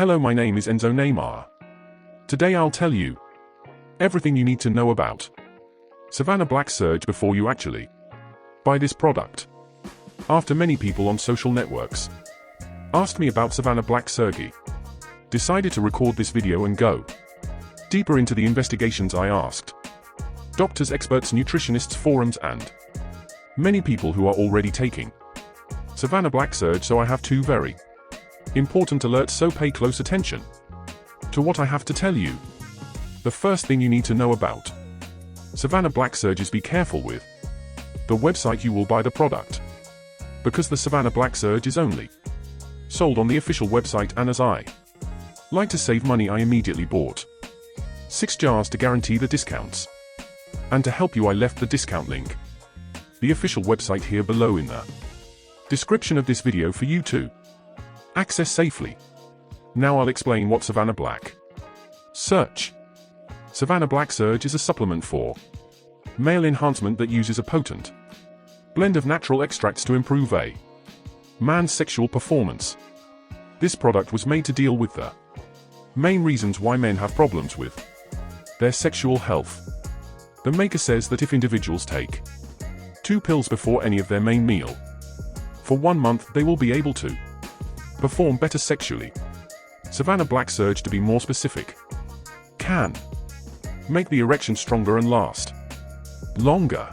Hello, my name is Enzo Neymar. Today I'll tell you everything you need to know about Savannah Black Surge before you actually buy this product. After many people on social networks asked me about Savannah Black Surge, decided to record this video and go deeper into the investigations. I asked doctors, experts, nutritionists, forums, and many people who are already taking Savannah Black Surge, so I have two very important alerts, so pay close attention to what I have to tell you. The first thing you need to know about Savannah Black Surge is be careful with the website you will buy the product, because the Savannah Black Surge is only sold on the official website, and as I like to save money, I immediately bought 6 jars to guarantee the discounts. And to help you, I left the discount link, the official website, here below in the description of this video for you to access safely. Now I'll explain what Savannah Black Surge. Savannah Black Surge is a supplement for male enhancement that uses a potent blend of natural extracts to improve a man's sexual performance. This product was made to deal with the main reasons why men have problems with their sexual health. The maker says that if individuals take 2 pills before any of their main meal for 1 month, they will be able to perform better sexually. Savannah Black Surge, to be more specific, can make the erection stronger and last longer,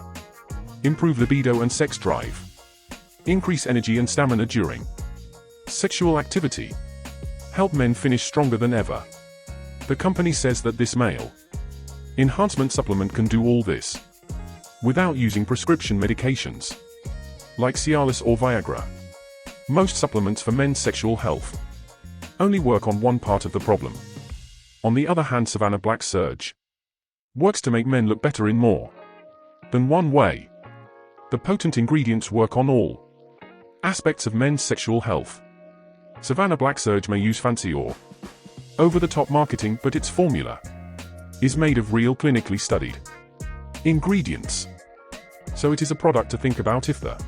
improve libido and sex drive, increase energy and stamina during sexual activity, help men finish stronger than ever. The company says that this male enhancement supplement can do all this without using prescription medications like Cialis or Viagra. Most supplements for men's sexual health only work on one part of the problem. On the other hand, Savannah Black Surge works to make men look better in more than one way. The potent ingredients work on all aspects of men's sexual health. Savannah Black Surge may use fancy or over-the-top marketing, but its formula is made of real, clinically studied ingredients. So it is a product to think about if the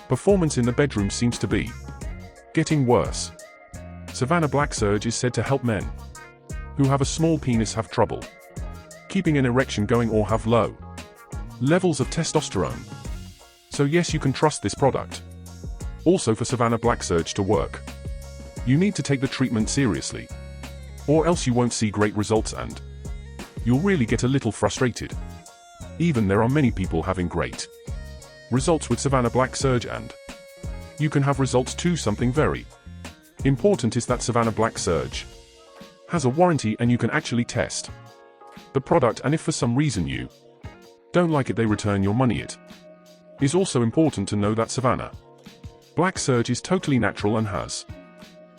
performance in the bedroom seems to be getting worse. Savannah Black Surge is said to help men who have a small penis, have trouble keeping an erection going, or have low levels of testosterone. So yes, you can trust this product. Also, for Savannah Black Surge to work, you need to take the treatment seriously, or else you won't see great results and you'll really get a little frustrated. Even there are many people having great results with Savannah Black Surge, and you can have results too. Something very important is that Savannah Black Surge has a warranty, and you can actually test the product, and if for some reason you don't like it, they return your money. It is also important to know that Savannah Black Surge is totally natural and has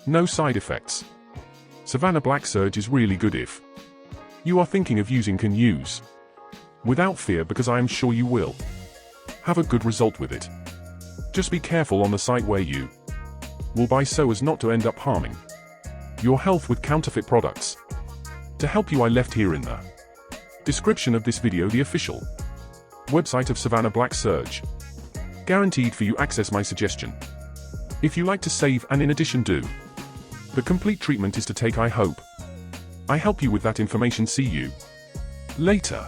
no side effects. Savannah Black Surge is really good. If you are thinking of using, can use without fear, because I am sure you will have a good result with it. Just be careful on the site where you will buy, so as not to end up harming your health with counterfeit products. To help you, I left here in the description of this video the official website of Savannah Black Surge. Guaranteed for you access my suggestion if you like to save, and in addition do the complete treatment is to take. I hope I help you with that information. See you later.